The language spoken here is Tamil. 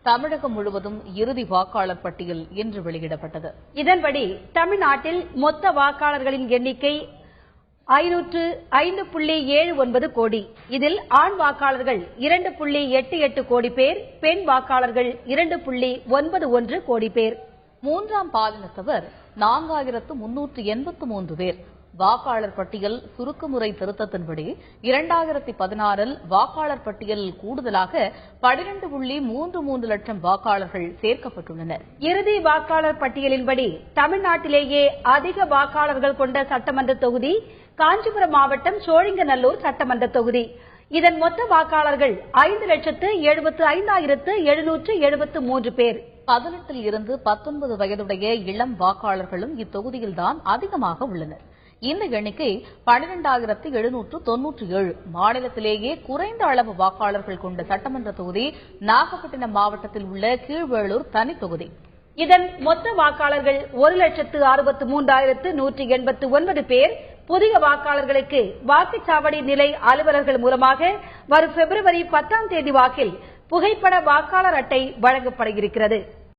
தமிழகம் முழுவதும் இறுதி வாக்காளர் பட்டியல் இன்று வெளியிடப்பட்டது. இதன்படி தமிழ்நாட்டில் மொத்த வாக்காளர்களின் எண்ணிக்கை 505.79 கோடி. இதில் ஆண் வாக்காளர்கள் 2.88 கோடி பேர், பெண் வாக்காளர்கள் 2.91 கோடி பேர். மூன்றாம் பாலினத்தவர் 4383 பேர். வாக்காளர் பட்டியல் சுருக்கமுறை திருத்தத்தின்படி 2016 வாக்காளர் பட்டியலில் கூடுதலாக 12.33 லட்சம் வாக்காளர்கள் சேர்க்கப்பட்டுள்ளனர். இறுதி வாக்காளர் பட்டியலின்படி தமிழ்நாட்டிலேயே அதிக வாக்காளர்கள் கொண்ட சட்டமன்ற தொகுதி காஞ்சிபுரம் மாவட்டம் சோழிங்கநல்லூர் சட்டமன்ற தொகுதி. இதன் மொத்த வாக்காளர்கள் 5,75,773 பேர். 18 இருந்து 19 வயதுடைய இளம் வாக்காளர்களும் இத்தொகுதியில்தான் அதிகமாக உள்ளனர். இந்த எண்ணிக்கை 12,797. மாநிலத்திலேயே குறைந்த அளவு வாக்காளர்கள் கொண்ட சட்டமன்ற தொகுதி நாகப்பட்டினம் மாவட்டத்தில் உள்ள கீழ்வேளூர் தனி தொகுதி. இதன் மொத்த வாக்காளர்கள் 1,63,189 பேர். புதிய வாக்காளர்களுக்கு வாக்குச்சாவடி நிலை அலுவலர்கள் மூலமாக வரும் பிப்ரவரி 10ஆம் தேதி வாக்கில் புகைப்பட வாக்காளர் அட்டை வழங்கப்பட இருக்கிறது.